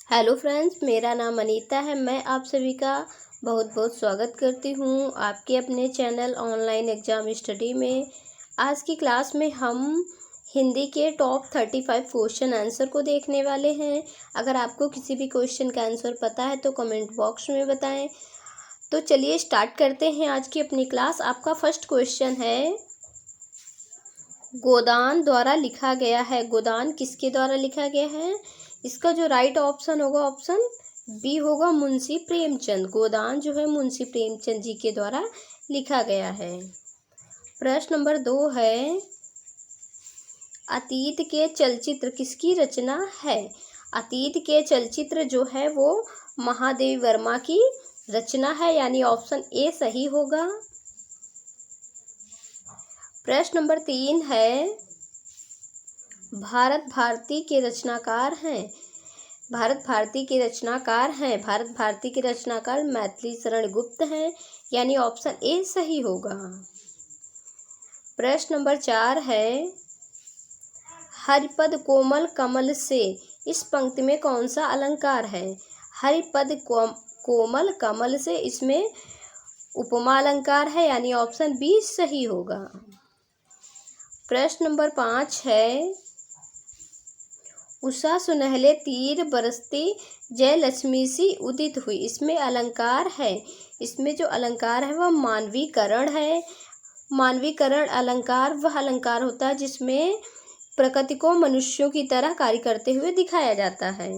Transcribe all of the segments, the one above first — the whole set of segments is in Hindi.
हेलो फ्रेंड्स, मेरा नाम अनीता है। मैं आप सभी का बहुत बहुत स्वागत करती हूँ आपके अपने चैनल ऑनलाइन एग्ज़ाम स्टडी में। आज की क्लास में हम हिंदी के टॉप 35 क्वेश्चन आंसर को देखने वाले हैं। अगर आपको किसी भी क्वेश्चन का आंसर पता है तो कमेंट बॉक्स में बताएं। तो चलिए स्टार्ट करते हैं आज की अपनी क्लास। आपका फर्स्ट क्वेश्चन है, गोदान द्वारा लिखा गया है। गोदान किसके द्वारा लिखा गया है? इसका जो राइट ऑप्शन होगा ऑप्शन बी होगा, मुंशी प्रेमचंद। गोदान जो है मुंशी प्रेमचंद जी के द्वारा लिखा गया है। प्रश्न नंबर 2 है, अतीत के चलचित्र किसकी रचना है? अतीत के चलचित्र जो है वो महादेवी वर्मा की रचना है, यानी ऑप्शन ए सही होगा। प्रश्न नंबर 3 है, भारत भारती के रचनाकार हैं। भारत भारती के रचनाकार हैं। भारत भारती के रचनाकार मैथिली शरण गुप्त हैं, यानी ऑप्शन ए सही होगा। प्रश्न नंबर 4 है, हरिपद कोमल कमल से, इस पंक्ति में कौन सा अलंकार है? हरिपद कोमल कमल से, इसमें उपमा अलंकार है, यानी ऑप्शन बी सही होगा। प्रश्न नंबर 5 है, उषा सुनहले तीर बरसती जय लक्ष्मी सी उदित हुई, इसमें अलंकार है। इसमें जो अलंकार है वह मानवीकरण है। मानवीकरण अलंकार वह अलंकार होता है जिसमें प्रकृति को मनुष्यों की तरह कार्य करते हुए दिखाया जाता है।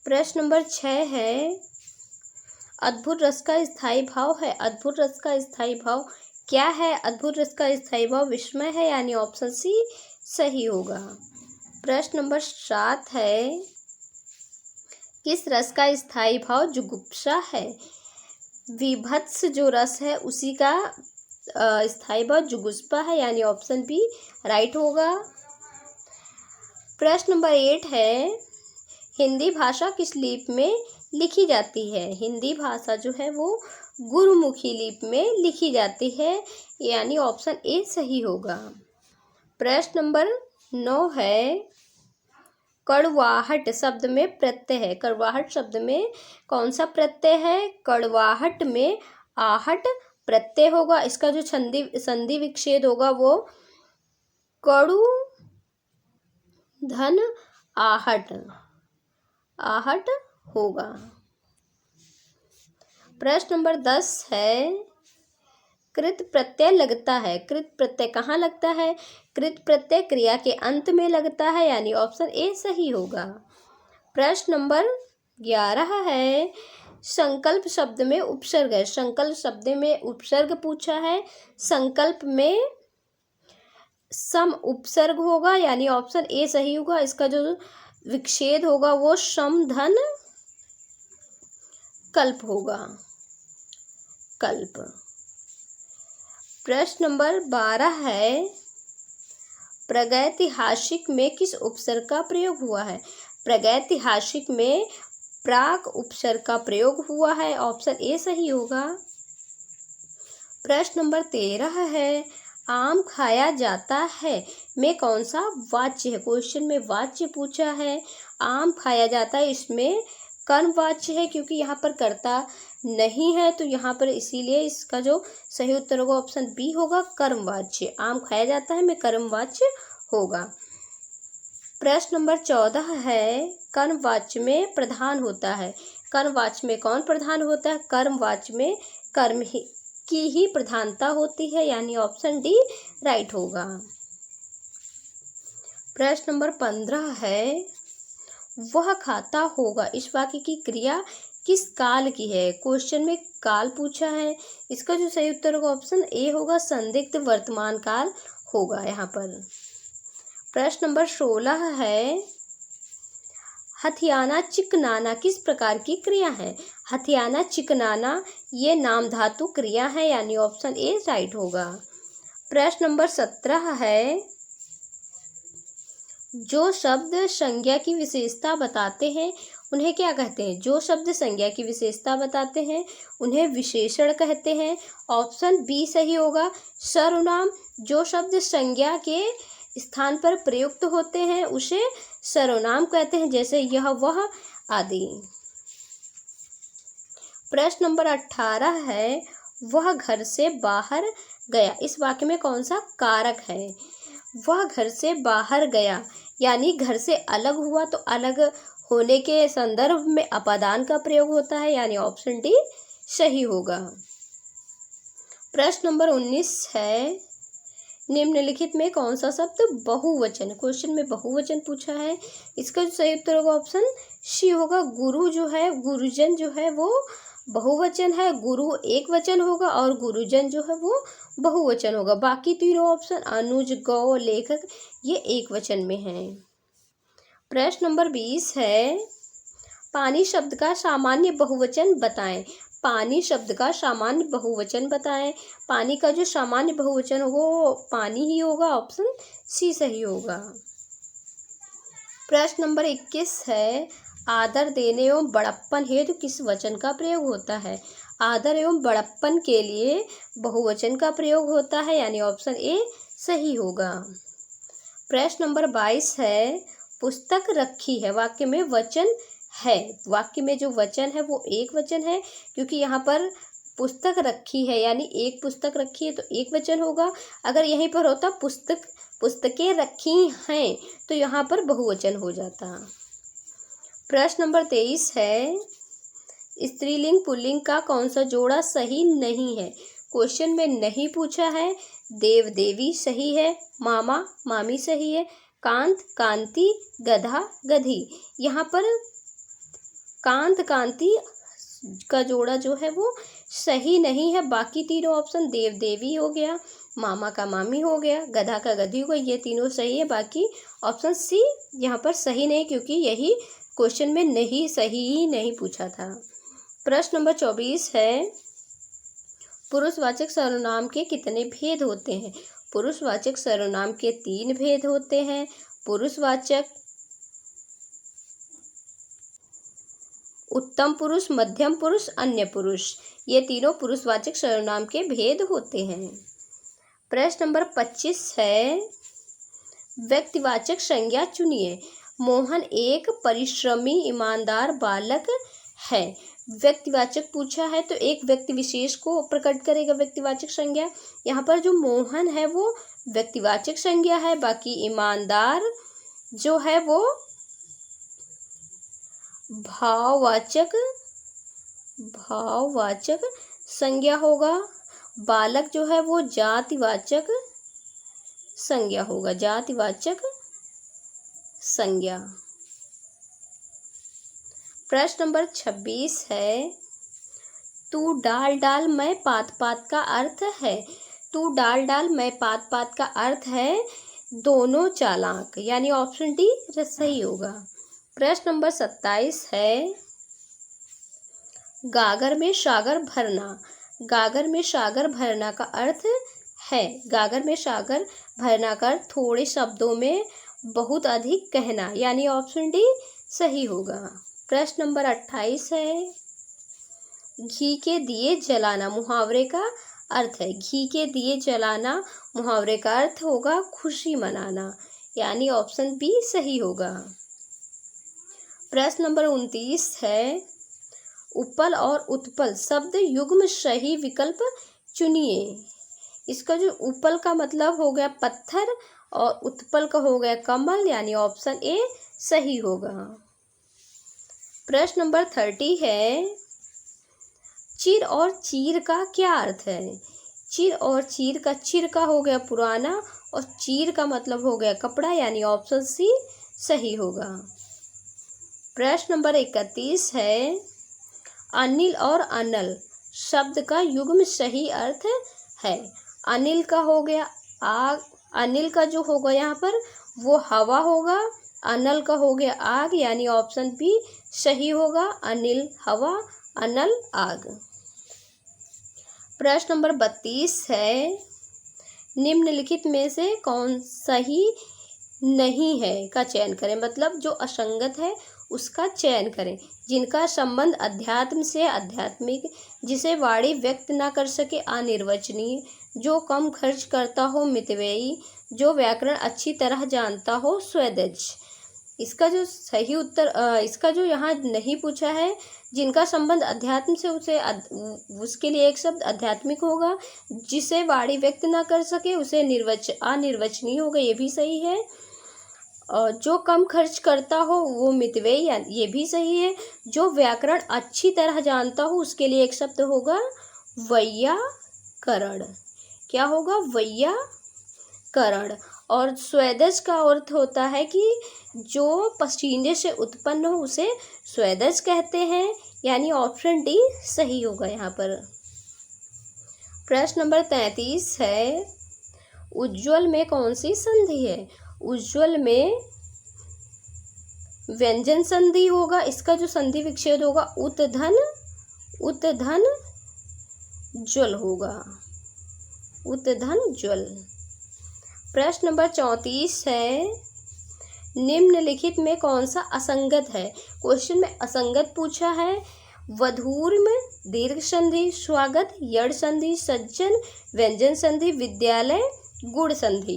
प्रश्न नंबर 6 है, अद्भुत रस का स्थायी भाव है। अद्भुत रस का स्थायी भाव क्या है? अद्भुत रस का स्थायी भाव विस्मय है, यानी ऑप्शन सी सही होगा। प्रश्न नंबर 7 है, किस रस का स्थायी भाव जुगुप्सा है? विभत्स जो रस है उसी का स्थायी भाव जुगुप्सा है, यानी ऑप्शन बी राइट होगा। प्रश्न नंबर 8 है, हिंदी भाषा किस लिपि में लिखी जाती है? हिंदी भाषा जो है वो गुरुमुखी लिपि में लिखी जाती है, यानी ऑप्शन ए सही होगा। प्रश्न नंबर 9 है, कड़वाहट शब्द में प्रत्यय है। कड़वाहट शब्द में कौन सा प्रत्यय है? कड़वाहट में आहट प्रत्यय होगा। इसका जो संधि विच्छेद होगा वो कड़ू धन आहट आहट होगा। प्रश्न नंबर 10 है, कृत प्रत्यय लगता है। कृत प्रत्यय कहाँ लगता है? कृत प्रत्यय क्रिया के अंत में लगता है, यानी ऑप्शन ए सही होगा। प्रश्न नंबर 11 है, संकल्प शब्द में उपसर्ग है। संकल्प शब्द में उपसर्ग पूछा है। संकल्प में सम उपसर्ग होगा, यानी ऑप्शन ए सही होगा। इसका जो विच्छेद होगा वो सम धन कल्प होगा, कल्प। प्रश्न नंबर 12 है, प्रागैतिहासिक में किस उपसर्ग का प्रयोग हुआ है? प्रागैतिहासिक में प्राक उपसर्ग का प्रयोग हुआ है, ऑप्शन ए सही होगा। प्रश्न नंबर 13 है, आम खाया जाता है में कौन सा वाच्य है? क्वेश्चन में वाच्य पूछा है। आम खाया जाता है, इसमें कर्म वाच्य है, क्योंकि यहाँ पर कर्ता नहीं है तो यहाँ पर इसीलिए इसका जो सही उत्तर होगा ऑप्शन बी होगा, कर्म वाच्य। आम खाया जाता है में कर्म वाच्य होगा। प्रश्न नंबर 14 है, कर्म वाच्य में प्रधान होता है। कर्म वाच्य में कौन प्रधान होता है? कर्म वाच्य में कर्म की ही प्रधानता होती है, यानी ऑप्शन डी राइट होगा। प्रश्न नंबर 15 है, वह खाता होगा, इस वाक्य की क्रिया किस काल की है? क्वेश्चन में काल पूछा है। इसका जो सही उत्तर होगा ऑप्शन ए होगा, संदिग्ध वर्तमान काल होगा यहाँ पर। प्रश्न नंबर 16 है, हथियाना चिकनाना किस प्रकार की क्रिया है? हथियाना चिकनाना ये नाम धातु क्रिया है, यानी ऑप्शन ए राइट होगा। प्रश्न नंबर 17 है, जो शब्द संज्ञा की विशेषता बताते हैं उन्हें क्या कहते हैं? जो शब्द संज्ञा की विशेषता बताते हैं उन्हें विशेषण कहते हैं, ऑप्शन बी सही होगा। सर्वनाम जो शब्द संज्ञा के स्थान पर प्रयुक्त होते हैं उसे सर्वनाम कहते हैं, जैसे यह वह आदि। प्रश्न नंबर 18 है, वह घर से बाहर गया। इस वाक्य में कौन सा कारक है? वह घर से बाहर गया यानी घर से अलग हुआ, तो अलग होने के संदर्भ में अपादान का प्रयोग होता है, यानी ऑप्शन डी सही होगा। प्रश्न नंबर 19 है, निम्नलिखित में कौन सा शब्द बहुवचन, क्वेश्चन में बहुवचन पूछा है, इसका जो सही उत्तर होगा ऑप्शन सी होगा। गुरु जो है, गुरुजन जो है वो बहुवचन है, गुरु एक वचन होगा और गुरुजन जो है वो बहुवचन होगा। बाकी तीनों ऑप्शन अनुज, गौ, लेखक ये एक वचन में हैं। प्रश्न नंबर 20 है, पानी शब्द का सामान्य बहुवचन बताएं। पानी शब्द का सामान्य बहुवचन बताएं। पानी का जो सामान्य बहुवचन होगा वो पानी ही होगा, ऑप्शन सी सही होगा। प्रश्न नंबर 21 है, आदर देने एवं बड़प्पन हेतु किस वचन का प्रयोग होता है? आदर एवं बड़प्पन के लिए बहुवचन का प्रयोग होता है, यानी ऑप्शन ए सही होगा। प्रश्न नंबर 22 है, पुस्तक रखी है। वाक्य में वचन है, वाक्य में जो वचन है वो एक वचन है, क्योंकि यहाँ पर पुस्तक रखी है यानी एक पुस्तक रखी है तो एक वचन होगा। अगर यहीं पर होता पुस्तकें रखी हैं तो यहाँ पर बहुवचन हो जाता। प्रश्न नंबर 23 है, स्त्रीलिंग पुल्लिंग का कौन सा जोड़ा सही नहीं है? क्वेश्चन में नहीं पूछा है। देव देवी सही है, मामा मामी सही है, कांत कांति, गधा गधी। यहाँ पर कांत कांति का जोड़ा जो है वो सही नहीं है। बाकी तीनों ऑप्शन देव देवी हो गया, मामा का मामी हो गया, गधा का गधी हो गया, ये तीनों सही है। बाकी ऑप्शन सी यहाँ पर सही नहीं, क्योंकि यही क्वेश्चन में नहीं सही ही नहीं पूछा था। प्रश्न नंबर 24 है, पुरुषवाचक सर्वनाम के कितने भेद होते हैं? पुरुषवाचक सर्वनाम के 3 भेद होते हैं। पुरुषवाचक, उत्तम पुरुष, मध्यम पुरुष, अन्य पुरुष, ये तीनों पुरुषवाचक सर्वनाम के भेद होते हैं। प्रश्न नंबर 25 है, व्यक्तिवाचक संज्ञा चुनिए। मोहन एक परिश्रमी ईमानदार बालक है। व्यक्तिवाचक पूछा है तो एक व्यक्ति विशेष को प्रकट करेगा व्यक्तिवाचक संज्ञा। यहाँ पर जो मोहन है वो व्यक्तिवाचक संज्ञा है, बाकी ईमानदार जो है वो भाववाचक संज्ञा होगा। बालक जो है वो जातिवाचक संज्ञा होगा, जातिवाचक संज्ञा। प्रश्न नंबर 26 है, तू डाल डाल मैं पात पात का अर्थ है। तू डाल डाल मैं पात पात का अर्थ है दोनों चालाक, यानी ऑप्शन डी सही होगा। प्रश्न नंबर 27 है, गागर में सागर भरना। गागर में सागर भरना का अर्थ है, गागर में सागर भरना का अर्थ थोड़े शब्दों में बहुत अधिक कहना, यानी ऑप्शन डी सही होगा। प्रश्न नंबर 28 है, घी के दिए जलाना मुहावरे का अर्थ है। घी के दिए जलाना मुहावरे का अर्थ होगा खुशी मनाना, यानी ऑप्शन बी सही होगा। प्रश्न नंबर 29 है, उपल और उत्पल शब्द युग्म सही विकल्प चुनिए। इसका जो उपल का मतलब हो गया पत्थर और उत्पल का हो गया कमल, यानी ऑप्शन ए सही होगा। प्रश्न नंबर 30 है, चिर और चीर का क्या अर्थ है? चिर और चीर का हो गया पुराना और चीर का मतलब हो गया कपड़ा, यानी ऑप्शन सी सही होगा। प्रश्न नंबर 31 है, अनिल और अनल शब्द का युग्म सही अर्थ है। अनिल का हो गया आग, अनिल का जो होगा यहाँ पर वो हवा होगा, अनल का हो गया आग, यानी ऑप्शन बी सही होगा, अनिल हवा, अनल आग। प्रश्न नंबर 32 है, निम्नलिखित में से कौन सही नहीं है का चयन करें, मतलब जो असंगत है उसका चयन करें। जिनका संबंध अध्यात्म से आध्यात्मिक, जिसे वाणी व्यक्त ना कर सके अनिर्वचनीय, जो कम खर्च करता हो मितव्ययी, जो व्याकरण अच्छी तरह जानता हो स्वेदज। इसका जो सही उत्तर इसका जो यहाँ नहीं पूछा है, जिनका संबंध अध्यात्म से उसके लिए एक शब्द आध्यात्मिक होगा। जिसे वाणी व्यक्त ना कर सके उसे अनिर्वचनीय होगा, ये भी सही है। जो कम खर्च करता हो वो मितव्ययी, ये भी सही है। जो व्याकरण अच्छी तरह जानता हो उसके लिए एक शब्द होगा वैयाकरण। क्या होगा? वैयाकरण। और स्वेदज का अर्थ होता है कि जो पसीने से उत्पन्न हो उसे स्वेदज कहते हैं, यानी ऑप्शन डी सही होगा यहाँ पर। प्रश्न नंबर 33 है, उज्ज्वल में कौन सी संधि है? उज्ज्वल में व्यंजन संधि होगा। इसका जो संधि विच्छेद होगा उत्धन ज्वल होगा, उत्धन ज्वल। प्रश्न नंबर 34 है, निम्नलिखित में कौन सा असंगत है? क्वेश्चन में असंगत पूछा है। वधूर में दीर्घ संधि, स्वागत यड़ संधि, सज्जन व्यंजन संधि, विद्यालय गुण संधि।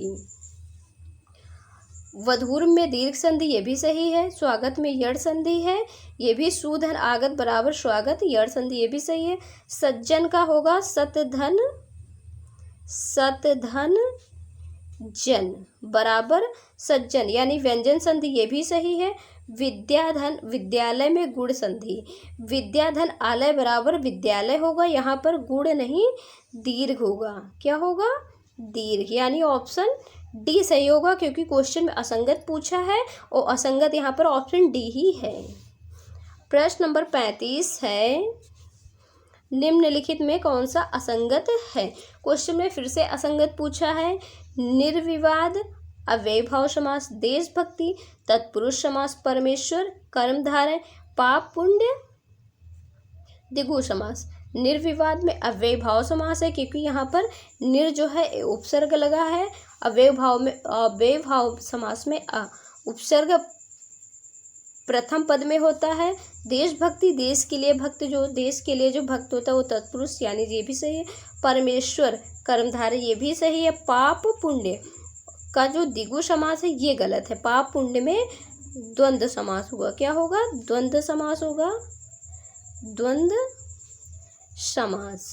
वधूर में दीर्घ संधि, ये भी सही है। स्वागत में यड़ संधि है, ये भी सुधन आगत बराबर स्वागत यड़ संधि, ये भी सही है। सज्जन का होगा सतधन जन बराबर सज्जन, यानी व्यंजन संधि, ये भी सही है। विद्याधन विद्यालय में गुण संधि, विद्याधन आलय बराबर विद्यालय होगा, यहाँ पर गुण नहीं दीर्घ होगा। क्या होगा? दीर्घ, यानी ऑप्शन डी सही होगा, क्योंकि क्वेश्चन में असंगत पूछा है और असंगत यहाँ पर ऑप्शन डी ही है। प्रश्न नंबर 35 है, निम्नलिखित में कौन सा असंगत है? क्वेश्चन में फिर से असंगत पूछा है। निर्विवाद, अव्ययभाव समास, देशभक्ति, तत्पुरुष समास, परमेश्वर, कर्मधारय, पाप पुण्य, द्विगु समास। निर्विवाद में अव्ययभाव समास है, क्योंकि यहाँ पर निर जो है उपसर्ग लगा है। अव्ययभाव समास में उपसर्ग प्रथम पद में होता है। देशभक्ति, देश के लिए भक्त, जो देश के लिए जो भक्त होता है वो तत्पुरुष, यानी ये भी सही है। परमेश्वर कर्मधारय, ये भी सही है। पाप पुण्य का जो द्विगु समास है ये गलत है। पाप पुण्य में द्वंद्व समास होगा। क्या होगा? द्वंद्व समास होगा, द्वंद्व समास।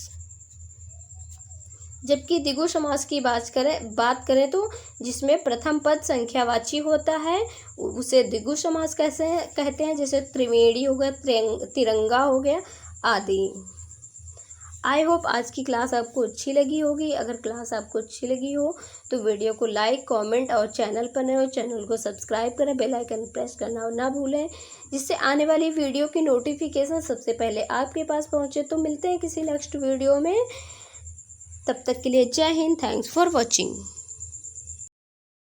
जबकि द्विगु समास की बात करें तो जिसमें प्रथम पद संख्यावाची होता है उसे द्विगु समास कहते हैं, जैसे त्रिवेणी हो गया, तिरंगा हो गया आदि। आई होप आज की क्लास आपको अच्छी लगी होगी। अगर क्लास आपको अच्छी लगी हो तो वीडियो को लाइक, कमेंट और चैनल पर नए हो चैनल को सब्सक्राइब करें, बेल आइकन प्रेस करना ना भूलें, जिससे आने वाली वीडियो की नोटिफिकेशन सबसे पहले आपके पास पहुंचे। तो मिलते हैं किसी नेक्स्ट वीडियो में, तब तक के लिए जय हिंद, थैंक्स फॉर वॉचिंग।